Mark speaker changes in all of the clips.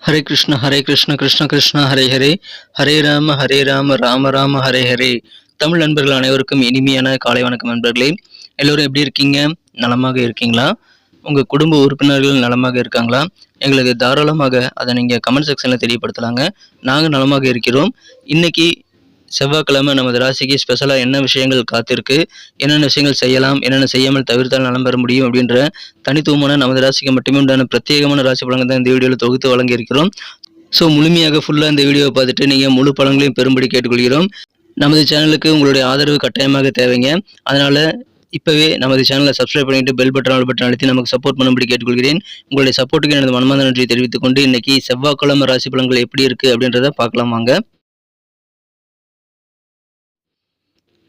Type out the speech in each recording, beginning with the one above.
Speaker 1: ஹரே கிருஷ்ண கிருஷ்ண கிருஷ்ண ஹரே ஹரே, ஹரே ராம ராம ராம ஹரே ஹரே. தமிழ் நண்பர்கள் அனைவருக்கும் இனிமையான காலை வணக்கம் நண்பர்களே. எல்லோரும் எப்படி இருக்கீங்க? நலமாக இருக்கீங்களா? உங்கள் குடும்ப உறுப்பினர்கள் நலமாக இருக்காங்களா? எங்களுக்கு தாராளமாக அதை நீங்கள் கமெண்ட் செக்ஷனில் தெரியப்படுத்தலாங்க. நாங்கள் நலமாக இருக்கிறோம். இன்னைக்கு செவ்வாய்க்கிழமை நமது ராசிக்கு ஸ்பெஷலாக என்ன விஷயங்கள் காத்திருக்கு, என்னென்ன விஷயங்கள் செய்யலாம், என்னென்ன செய்யாமல் தவிர்த்தால் நலம் பெற முடியும் அப்படின்ற தனித்துவமான நமது ராசிக்கு மட்டுமே உண்டான பிரத்யேகமான ராசி பலன்கள் தான் இந்த வீடியோவில் தொகுத்து வழங்கியிருக்கிறோம். ஸோ முழுமையாக ஃபுல்லாக இந்த வீடியோவை பார்த்துட்டு நீங்கள் முழு பலன்களையும் பெறும்படி கேட்டுக்கொள்கிறோம். நமது சேனலுக்கு உங்களுடைய ஆதரவு கட்டாயமாக தேவைங்க. அதனால் இப்போவே நமது சேனலை சப்ஸ்கிரைப் பண்ணிட்டு பெல் பட்டன் அழுத்தி நமக்கு சப்போர்ட் பண்ணும்படி கேட்டுக்கொள்கிறேன். உங்களுடைய சப்போர்ட்டுக்கு எனது மனமார்ந்த நன்றியை தெரிவித்துக் கொண்டு இன்னைக்கு செவ்வாய்க்கிழமை ராசி பலன்கள் எப்படி இருக்குது அப்படின்றத பார்க்கலாம் வாங்க.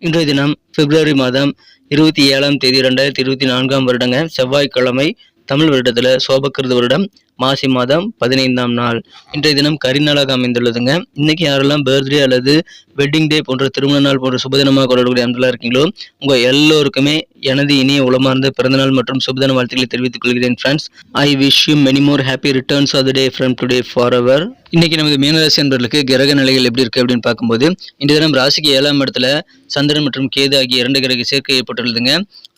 Speaker 1: இன்றைய தினம் பிப்ரவரி மாதம் 27ஆம் தேதி 2024ஆம் வருடங்க, செவ்வாய்க்கிழமை. தமிழ் வருடத்தில் சோபக்கிருது வருடம் மாசி மாதம் 15ஆம் நாள். இன்றைய தினம் கரிநாளாக அமைந்துள்ளதுங்க. இன்னைக்கு யாரெல்லாம் பர்த்டே அல்லது வெட்டிங் டே போன்ற திருமண நாள் போன்ற சுபதினமாக கொண்டாடக்கூடிய அன்பெல்லாம் இருக்கீங்களோ உங்கள் எல்லோருக்குமே எனது இனிய உளமார்ந்த பிறந்தநாள் மற்றும் சுபதின வாழ்த்துக்களை தெரிவித்துக் கொள்கிறேன் friends. I wish you many more happy returns of the day from today forever. இன்னைக்கு நமது மீனராசி என்பவர்களுக்கு கிரக நிலைகள் எப்படி இருக்கு அப்படின்னு பார்க்கும்போது, இன்றைய தினம் ராசிக்கு 7ஆம் இடத்துல சந்திரன் மற்றும் கேது ஆகிய 2 கிரக சேர்க்கை ஏற்பட்டுள்ளதுங்க.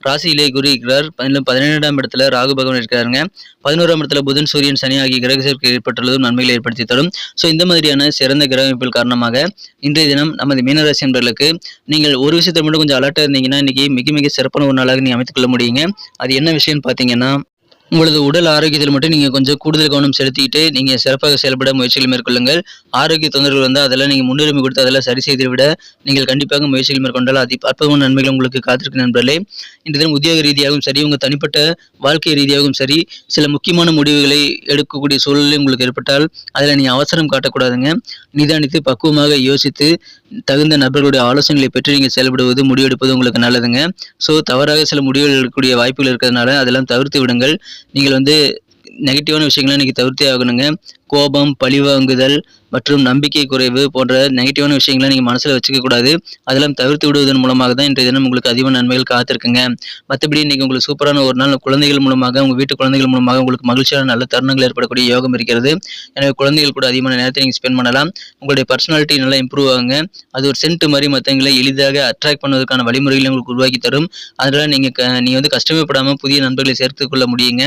Speaker 1: ராசியிலே குரு இருக்கிறார். 17ஆம் இடத்துல ராகு பகவான் இருக்கிறாருங்க. 11ஆம் இடத்துல புதன் சூரியன் சனி ஆகிய கிரக சேர்க்கை ஏற்பட்டுள்ளதும் நன்மைகளை ஏற்படுத்தி தரும். ஸோ இந்த மாதிரியான சிறந்த கிரக அமைப்புகள் காரணமாக இன்றைய தினம் நமது மீனராசி என்பவர்களுக்கு நீங்கள் ஒரு விஷயத்தை மட்டும் கொஞ்சம் அலர்ட்டாக இருந்தீங்கன்னா இன்னைக்கு மிக மிக சிறப்பான ஒரு நாளாக நீங்கள் அமைத்துக் கொள்ள முடியுங்க. அது என்ன விஷயம்னு பார்த்தீங்கன்னா, உங்களது உடல் ஆரோக்கியத்தில் மட்டும் நீங்கள் கொஞ்சம் கூடுதல் கவனம் செலுத்திட்டு நீங்கள் சிறப்பாக செயல்பட முயற்சிகள் மேற்கொள்ளுங்கள். ஆரோக்கிய தொந்தரவுகள் வந்தால் அதெல்லாம் நீங்கள் முன்னுரிமை கொடுத்து அதெல்லாம் சரி செய்து விட நீங்கள் கண்டிப்பாக முயற்சிகள் மேற்கொண்டால் அற்புதமான நன்மைகள் உங்களுக்கு காத்திருக்கு நண்பர்களே. இன்று தினம் உத்தியோக ரீதியாகவும் சரி, உங்கள் தனிப்பட்ட வாழ்க்கை ரீதியாகவும் சரி, சில முக்கியமான முடிவுகளை எடுக்கக்கூடிய சூழ்நிலை உங்களுக்கு ஏற்பட்டால் அதில் நீங்கள் அவசரம் காட்டக்கூடாதுங்க. நிதானித்து பக்குவமாக யோசித்து தகுந்த நபர்களுடைய ஆலோசனைகளை பெற்று நீங்கள் செயல்படுவது முடிவெடுப்பது உங்களுக்கு நல்லதுங்க. ஸோ தவறாக சில முடிவுகள் எடுக்கக்கூடிய வாய்ப்புகள் இருக்கிறதுனால அதெல்லாம் தவிர்த்து விடுங்கள். நீங்கள் நெகட்டிவான விஷயங்களை இன்றைக்கி தவிர்த்தே ஆகணுங்க. கோபம், பழிவாங்குதல் மற்றும் நம்பிக்கை குறைவு போன்ற நெகட்டிவான விஷயங்களை நீங்கள் மனசில் வச்சுக்க கூடாது. அதெல்லாம் தவிர்த்து விடுவதன் மூலமாக தான் இன்றைய தினம் உங்களுக்கு அதிகமான நன்மைகள் காத்திருக்குங்க. மற்றபடி இன்றைக்கி உங்களுக்கு சூப்பரான ஒரு நாள் குழந்தைகள் மூலமாக, உங்கள் வீட்டு குழந்தைகள் மூலமாக உங்களுக்கு மகிழ்ச்சியான நல்ல தருணங்கள் ஏற்படக்கூடிய யோகம் இருக்கிறது. எனவே குழந்தைகள் கூட அதிகமான நேரத்தை நீங்கள் ஸ்பெண்ட் பண்ணலாம். உங்களுடைய பர்சனாலிட்டி நல்லா இம்ப்ரூவ் ஆகுங்க. அது ஒரு சென்ட் மாதிரி மற்றவங்களை எளிதாக அட்ராக்ட் பண்ணுவதற்கான வழிமுறைகளை உங்களுக்கு உருவாக்கி தரும். அதனால் நீங்கள் கஷ்டப்படாமல் புதிய நண்பர்களை சேர்த்து கொள்ள முடியுங்க.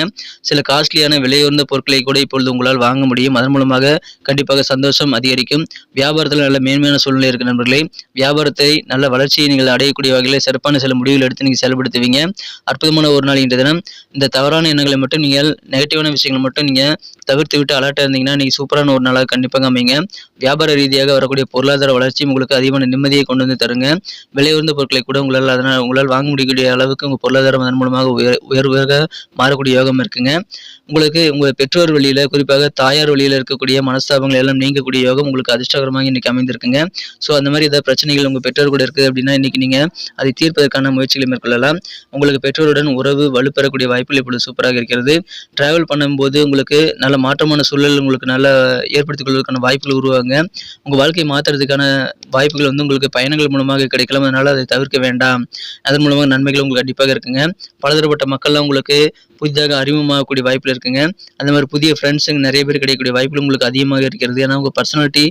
Speaker 1: சில காஸ்ட்லியான விலையுயர்ந்த பொருட்களை கூட இப்பொழுது உங்களால் வாங்க முடியும். அதன் மூலமாக கண்டிப்பாக சந்தோஷம் அதிகரிக்கும். வியாபாரத்தில் நல்ல மேன்மையான சூழ்நிலை இருக்கு நண்பர்களே. வியாபாரத்தை நல்ல வளர்ச்சியை நீங்கள் அடையக்கூடிய வகையில் சிறப்பான சில முடிவுகள் எடுத்து நீங்கள் செயல்படுத்துவீங்க. அற்புதமான ஒரு நாள் இன்றைய தினம். இந்த தவறான எண்ணங்களை மட்டும் நீங்கள், நெகட்டிவான விஷயங்களை மட்டும் நீங்கள் தவிர்த்து விட்டு அலர்ட்டாக இருந்தீங்கன்னா நீங்கள் சூப்பரான ஒரு நாளாக கண்டிப்பாக அமைங்க. வியாபார ரீதியாக வரக்கூடிய பொருளாதார வளர்ச்சி உங்களுக்கு அதிகமான நிம்மதியை கொண்டு வந்து தருங்க. விலையுயர்ந்த பொருட்களை கூட உங்களால் வாங்க முடியக்கூடிய அளவுக்கு உங்கள் பொருளாதாரம் அதன் மூலமாக உயர்வாக மாறக்கூடிய யோகம் இருக்குங்க. உங்களுக்கு உங்கள் பெற்றோர் வழியில், குறிப்பாக தாயார் வழியில் இருக்கக்கூடிய மனஸ்தாபங்கள் எல்லாம் நீங்கக்கூடிய யோகம் உங்களுக்கு அதிர்ஷ்டகரமாக இன்னைக்கு அமைந்திருக்குங்க. ஸோ அந்த மாதிரி ஏதாவது பிரச்சனைகள் உங்கள் பெற்றோர் கூட இருக்குது அப்படின்னா இன்னைக்கு நீங்கள் அதை தீர்ப்பதற்கான முயற்சிகளை மேற்கொள்ளலாம். உங்களுக்கு பெற்றோருடன் உறவு வலுப்பெறக்கூடிய வாய்ப்புகள் இப்பொழுது சூப்பராக இருக்கிறது. டிராவல் பண்ணும்போது உங்களுக்கு நல்ல மாற்றமான சூழல் உங்களுக்கு நல்லா ஏற்படுத்திக் கொள்வதற்கான வாய்ப்புகள் உருவாங்க. உங்கள் வாழ்க்கையை மாற்றுறதுக்கான வாய்ப்புகள் உங்களுக்கு பயணங்கள் மூலமாக கிடைக்கலாம். அதனால் அதை தவிர்க்க வேண்டாம். அதன் மூலமாக நன்மைகள் உங்களுக்கு கண்டிப்பாக இருக்குங்க. பலதரப்பட்ட மக்கள்லாம் உங்களுக்கு புதிதாக அறிமுகமாகக்கூடிய வாய்ப்பில் இருக்குங்க. அந்த மாதிரி புதிய ஃப்ரெண்ட்ஸுங்க நிறைய பேர் கிடைக்கக்கூடிய வாய்ப்புகள் உங்களுக்கு அதிகமாக இருக்கிறது. ஏன்னா உங்கள் பர்சனாலிட்டி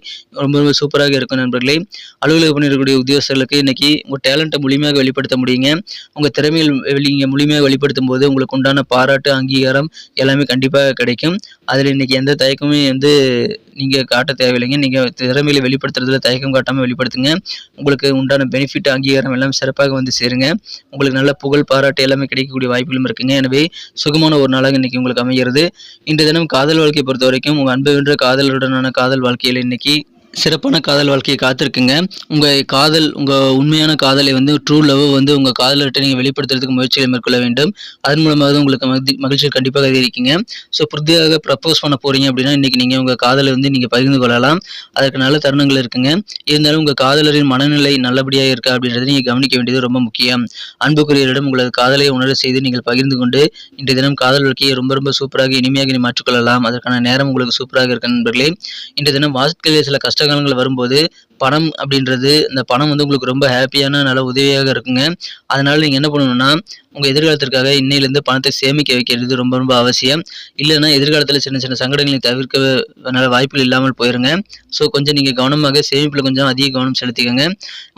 Speaker 1: ரொம்ப ரொம்ப சூப்பராக இருக்கும் நண்பர்களே. அலுவலக பண்ணிருக்கக்கூடிய உத்தியோகஸ்தர்களுக்கு இன்னைக்கு உங்கள் டேலண்ட்டை முழுமையாக வெளிப்படுத்த முடியுங்க. உங்கள் திறமையில் நீங்கள் முழுமையாக வெளிப்படுத்தும் போது உங்களுக்கு உண்டான பாராட்டு, அங்கீகாரம் எல்லாமே கண்டிப்பாக கிடைக்கும். அதில் இன்னைக்கு எந்த தயக்கமே நீங்கள் காட்ட தேவையில்லைங்க. நீங்கள் திறமையில வெளிப்படுத்துறதுல தயக்கம் காட்டாமல் வெளிப்படுத்துங்க. உங்களுக்கு உண்டான பெனிஃபிட், அங்கீகாரம் எல்லாம் சிறப்பாக சேருங்க. உங்களுக்கு நல்ல புகழ், பாராட்டு எல்லாமே கிடைக்கக்கூடிய வாய்ப்புகளும் இருக்குங்க. எனவே சுகமான ஒரு நாளாக இன்னைக்கு உங்களுக்கு அமைகிறது. இன்றைய தினம் காதல் வாழ்க்கையை பொறுத்த வரைக்கும் உங்கள் அன்பை வென்ற காதலருடனான காதல் வாழ்க்கையில் இன்னைக்கு சிறப்பான காதல் வாழ்க்கையை காத்திருக்குங்க. உங்கள் உண்மையான காதலை ட்ரூ லவ் உங்கள் காதலர்கிட்ட நீங்கள் வெளிப்படுத்துறதுக்கு முயற்சிகளை மேற்கொள்ள வேண்டும். அதன் மூலமாக உங்களுக்கு மகிழ்ச்சி கண்டிப்பாக அதிகரிக்குங்க. ஸோ புதிதாக ப்ரப்போஸ் பண்ண போறீங்க அப்படின்னா இன்னைக்கு நீங்கள் உங்கள் காதலை நீங்கள் பகிர்ந்து கொள்ளலாம். அதற்கு நல்ல தருணங்கள் இருக்குங்க. இருந்தாலும் உங்கள் காதலரின் மனநிலை நல்லபடியாக இருக்கா அப்படின்றத நீங்கள் கவனிக்க வேண்டியது ரொம்ப முக்கியம். அன்புக்குரியவரிடம் உங்களது காதலை உணர செய்து நீங்கள் பகிர்ந்து கொண்டு இன்றைய தினம் காதல் வாழ்க்கையை ரொம்ப ரொம்ப சூப்பராக இனிமையாக மாற்றிக்கொள்ளலாம். அதற்கான நேரம் உங்களுக்கு சூப்பராக இருக்கு நண்பர்களே. இன்றைய தினம் வாழ்க்கையில் சில கஷ்டகாலங்கள் வரும்போது பணம் அப்படின்றது இந்த பணம் வந்து உங்களுக்கு ரொம்ப ஹாப்பியான நல்ல உதவியாக இருக்குங்க. அதனால நீங்கள் என்ன பண்ணணும்னா உங்கள் எதிர்காலத்திற்காக இன்னையிலேருந்து பணத்தை சேமிக்க வைக்கிறது ரொம்ப ரொம்ப அவசியம். இல்லைன்னா எதிர்காலத்தில் சின்ன சின்ன சங்கடங்களை தவிர்க்க நல்ல வாய்ப்புகள் இல்லாமல் போயிருங்க. ஸோ கொஞ்சம் நீங்கள் கவனமாக சேமிப்பில் கொஞ்சம் அதிக கவனம் செலுத்திக்கங்க.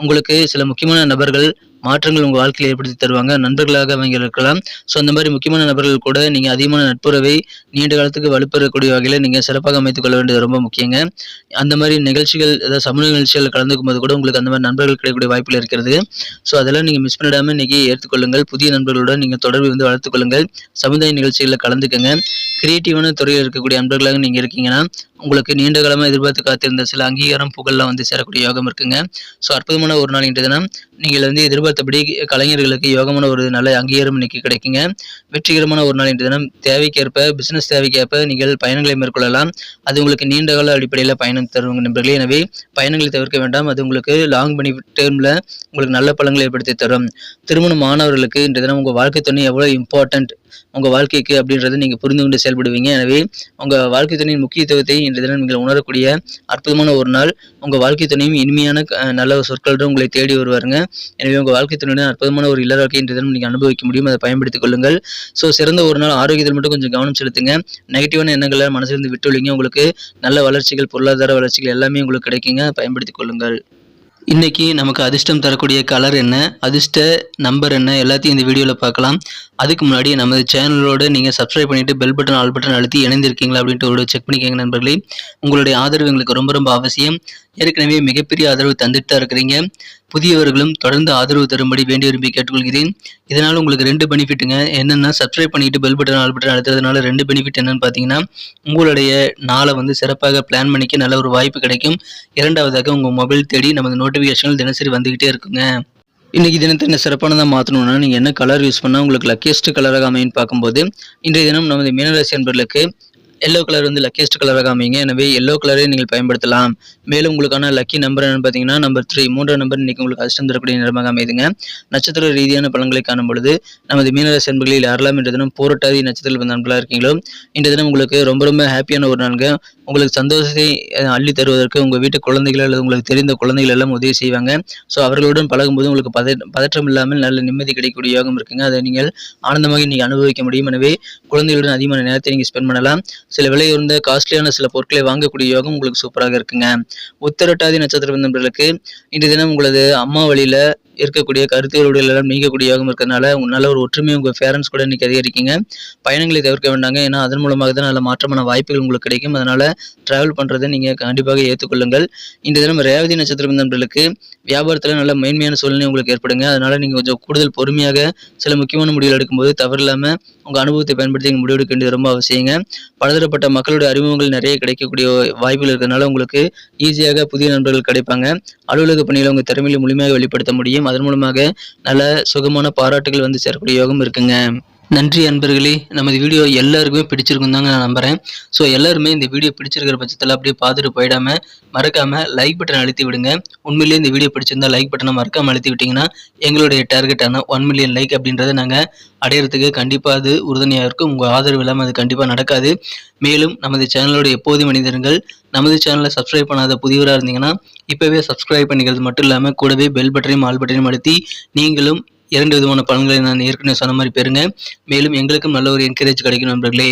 Speaker 1: உங்களுக்கு சில முக்கியமான நபர்கள் மாற்றங்கள் உங்கள் வாழ்க்கையில் ஏற்படுத்தி தருவாங்க. நண்பர்களாக அவங்க இருக்கலாம். ஸோ அந்த மாதிரி முக்கியமான நபர்கள் கூட நீங்கள் அதிகமான நட்புறவை நீண்ட காலத்துக்கு வலுப்பெறக்கூடிய வகையில் நீங்கள் சிறப்பாக அமைத்துக் கொள்ள வேண்டியது ரொம்ப முக்கியங்க. அந்த மாதிரி நிகழ்ச்சிகள் அதாவது சமூக நிகழ்ச்சிகள் கலந்துக்கும் போது கூட உங்களுக்கு அந்த மாதிரி நண்பர்கள் கிடைக்கக்கூடிய வாய்ப்புகள் இருக்கிறது. ஸோ அதெல்லாம் நீங்கள் மிஸ் பண்ணிடாமல் இன்றைக்கி ஏற்றுக்கொள்ளுங்கள். புதிய நண்பர்களுடன் நீங்கள் தொடர்பு வந்து வளர்த்துக் கொள்ளுங்கள். சமுதாய நிகழ்ச்சிகளில் கலந்துக்கங்க. கிரியேட்டிவான துறையில் இருக்கக்கூடிய நண்பர்களாக நீங்கள் இருக்கீங்கன்னா உங்களுக்கு நீண்ட காலமாக எதிர்பார்த்து காத்திருந்த சில அங்கீகாரம் புகழ்லாம் வந்து சேரக்கூடிய யோகம் இருக்குங்க. ஸோ அற்புதமான ஒரு நாள் இன்றைய தினம். நீங்கள் வந்து எதிர்பார்த்தபடி கலைஞர்களுக்கு யோகமான ஒரு நல்ல அங்கீகாரம் இன்னைக்கு கிடைக்குங்க. வெற்றிகரமான ஒரு நாள் இன்றைய தினம். தேவைக்கேற்ப பிசினஸ் தேவைக்கேற்ப நீங்கள் பயணங்களை மேற்கொள்ளலாம். அது உங்களுக்கு நீண்ட கால அடிப்படையில் பயணம் தரும் நண்பர்களே. எனவே பயணங்களை தவிர்க்க வேண்டாம். அது உங்களுக்கு லாங் பெனிஃபிட் டேர்மில் உங்களுக்கு நல்ல பலன்களை ஏற்படுத்தி தரும். திருமணம் மாணவர்களுக்கு இன்றைய தினம் உங்கள் வாழ்க்கை துணை எவ்வளோ இம்பார்ட்டன்ட் உங்கள் வாழ்க்கைக்கு அப்படின்றத நீங்கள் புரிந்து கொண்டு செயல்படுவீங்க. எனவே உங்கள் வாழ்க்கை துணையின் முக்கியத்துவத்தை இன்றைய தினம் நீங்கள் உணரக்கூடிய அற்புதமான ஒரு நாள். உங்கள் வாழ்க்கை துணையும் இனிமையான நல்ல சொற்களுடன் உங்களை தேடி வருவாருங்க. எனவே உங்கள் வாழ்க்கை துணையுடன் அற்புதமான ஒரு இல்லற வாழ்க்கை இன்றைய தினம் நீங்கள் அனுபவிக்க முடியும். அதை பயன்படுத்திக் கொள்ளுங்கள். ஸோ சிறந்த ஒரு நாள். ஆரோக்கியத்தில் மட்டும் கொஞ்சம் கவனம் செலுத்துங்க. நெகட்டிவான எண்ணங்களை மனசிலிருந்து விட்டுவிடுங்க. உங்களுக்கு நல்ல வளர்ச்சிகள் பொருளாதார வளர்ச்சிகள் எல்லாமே உங்களுக்கு கிடைக்குங்க. பயன்படுத்திக் கொள்ளுங்கள். இன்னைக்கு நமக்கு அதிர்ஷ்டம் தரக்கூடிய கலர் என்ன, அதிர்ஷ்ட நம்பர் என்ன எல்லாத்தையும் இந்த வீடியோவில் பார்க்கலாம். அதுக்கு முன்னாடி நமது சேனலோடு நீங்கள் சப்ஸ்கிரைப் பண்ணிவிட்டு பெல் பட்டன் ஆல் பட்டன் அழுத்தி இணைந்திருக்கீங்களா அப்படின்ட்டு ஒரு செக் பண்ணிக்கோங்க நண்பர்களே. உங்களுடைய ஆதரவு எங்களுக்கு ரொம்ப ரொம்ப அவசியம். ஏற்கனவே மிகப்பெரிய ஆதரவு தந்துட்டு தான் இருக்கிறீங்க. புதியவர்களும் தொடர்ந்து ஆதரவு தரும்படி வேண்டி விரும்பி கேட்டுக்கொள்கிறேன். இதனால் உங்களுக்கு 2 பெனிஃபிட்டுங்க. என்னென்னா சப்ஸ்கிரைப் பண்ணிவிட்டு பெல் பட்டன் ஆல் பட்டன் அழுத்துறதுனால 2 பெனிஃபிட் என்னென்னு பார்த்தீங்கன்னா உங்களுடைய நாளை வந்து சிறப்பாக பிளான் பண்ணிக்க நல்ல ஒரு வாய்ப்பு கிடைக்கும். இரண்டாவதாக உங்கள் மொபைல் தேடி நமது நோட்டிஃபிகேஷன்கள் தினசரி வந்துக்கிட்டே இருக்குங்க. இன்றைக்கி தினத்தை என்ன சிறப்பானதாக மாற்றணும்னா நீங்கள் என்ன கலர் யூஸ் பண்ணால் உங்களுக்கு லக்கியஸ்ட் கலராக அமைன்னு பார்க்கும்போது இன்றைய தினம் நமது மீனராசி அன்பர்களுக்கு எல்லோ கலர் வந்து லக்கியஸ்ட் கலராக அமைங்க. எனவே எல்லோ கலரை நீங்கள் பயன்படுத்தலாம். மேலும் உங்களுக்கான லக்கி நம்பர் என்னன்னு பார்த்தீங்கன்னா நம்பர் 3 மூன்றாம் நம்பர் இன்னைக்கு உங்களுக்கு அதிர்ஷ்டம் தரக்கூடிய நிறமாக அமைதுங்க. நட்சத்திர ரீதியான பலன்களை காணும் பொழுது நமது மீனராசி அன்பர்களில் யாரெல்லாம் இன்றைய தினம் போராட்டாதி நட்சத்திரத்தில் வந்த நண்பர்களாக இருக்கீங்களோ இன்றைய தினம் உங்களுக்கு ரொம்ப ரொம்ப ஹாப்பியான ஒரு நாளுங்க. உங்களுக்கு சந்தோஷத்தை அள்ளி தருவதற்கு உங்கள் வீட்டு குழந்தைகள் அல்லது உங்களுக்கு தெரிந்த குழந்தைகள் எல்லாம் உதவி செய்வாங்க. ஸோ அவர்களுடன் பழகும்போது உங்களுக்கு பதற்றம் இல்லாமல் நல்ல நிம்மதி கிடைக்கக்கூடிய யோகம் இருக்குங்க. அதை நீங்கள் ஆனந்தமாக நீங்கள் அனுபவிக்க முடியும். எனவே குழந்தைகளுடன் அதிகமான நேரத்தை நீங்கள் ஸ்பெண்ட் பண்ணலாம். சில விலை உயர்ந்த காஸ்ட்லியான சில பொருட்களை வாங்கக்கூடிய யோகம் உங்களுக்கு சூப்பராக இருக்குங்க. உத்திரட்டாதி நட்சத்திர நண்பர்களுக்கு இன்றைய தினம் உங்களது அம்மா வழியில் இருக்கக்கூடிய கருத்துக்களுடைய எல்லாம் நீங்கக்கூடிய யோகம் இருக்கிறதுனால நல்ல ஒரு ஒற்றுமை உங்கள் பேரண்ட்ஸ் கூட இன்னைக்கு அதிகரிக்குங்க. பயணங்களை தவிர்க்க வேண்டாங்க. ஏன்னா அதன் மூலமாக தான் நல்ல மாற்றமான வாய்ப்புகள் உங்களுக்கு கிடைக்கும். அதனால டிராவல் பண்ணுறதை நீங்கள் கண்டிப்பாக ஏற்றுக்கொள்ளுங்கள். இந்த தினம் ரேவதி நட்சத்திரம் நண்பர்களுக்கு வியாபாரத்தில் நல்ல மேன்மையான சூழ்நிலை உங்களுக்கு ஏற்படுங்க. அதனால நீங்கள் கொஞ்சம் கூடுதல் பொறுமையாக சில முக்கியமான முடிவுகள் எடுக்கும்போது தவறில்லாமல் உங்கள் அனுபவத்தை பயன்படுத்தி நீங்கள் முடிவெடுக்க வேண்டியது ரொம்ப அவசியங்க. பலதரப்பட்ட மக்களுடைய அறிமுகங்கள் நிறைய கிடைக்கக்கூடிய வாய்ப்புகள் இருக்கிறதுனால உங்களுக்கு ஈஸியாக புதிய நண்பர்கள் கிடைப்பாங்க. அலுவலக பணியில் உங்கள் திறமையை முழுமையாக வெளிப்படுத்த முடியும். அதன் மூலமாக நல்ல சுகமான பாராட்டுகள் வந்து சேரக்கூடிய யோகம் இருக்குங்க. நன்றி அன்பர்களே. நமது வீடியோ எல்லாருக்குமே பிடிச்சிருக்கும் தாங்க நான் நம்புகிறேன். ஸோ எல்லாருமே இந்த வீடியோ பிடிச்சிருக்கிற பட்சத்தில் அப்படியே பார்த்துட்டு போயிடாமல் மறக்காமல் லைக் பட்டன் அழுத்தி விடுங்க. உண்மையிலேயே இந்த வீடியோ பிடிச்சிருந்தா லைக் பட்டனை மறக்காமல் அழுத்தி விட்டிங்கன்னா எங்களுடைய டார்கெட்டான 1 மில்லியன் லைக் அப்படின்றத நாங்கள் அடையிறதுக்கு கண்டிப்பாக அது உறுதுணையாக இருக்கும். உங்கள் ஆதரவு இல்லாமல் அது கண்டிப்பாக நடக்காது. மேலும் நமது சேனலோட எப்போதும் மனிதர்கள் நமது சேனலை சப்ஸ்கிரைப் பண்ணாத புதியவராக இருந்தீங்கன்னா இப்போவே சப்ஸ்கிரைப் பண்ணிக்கிறது மட்டும் இல்லாமல் கூடவே பெல் பட்டனையும் ஆல் பட்டனையும் அழுத்தி நீங்களும் 2 விதமான பலன்களை நான் ஏற்கனவே சொன்ன மாதிரி பெறுங்க. மேலும் எங்களுக்கும் நல்ல ஒரு என்கரேஜ் கிடைக்கும் நண்பர்களே.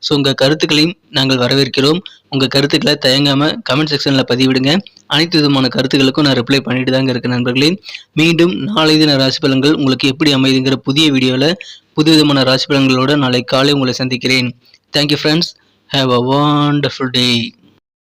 Speaker 1: ஸோ உங்கள் கருத்துக்களையும் நாங்கள் வரவேற்கிறோம். உங்கள் கருத்துக்களை தயங்காமல் கமெண்ட் செக்ஷனில் பதிவிடுங்க. அனைத்து விதமான கருத்துக்களுக்கும் நான் ரிப்ளை பண்ணிட்டு தாங்க இருக்கேன் நண்பர்களே. மீண்டும் நாளை தின ராசி பலன்கள் உங்களுக்கு எப்படி அமைதுங்கிற புதிய வீடியோவில் புது விதமான ராசி பலன்களோடு நாளை காலை உங்களை சந்திக்கிறேன். Thank you friends. Have a wonderful day.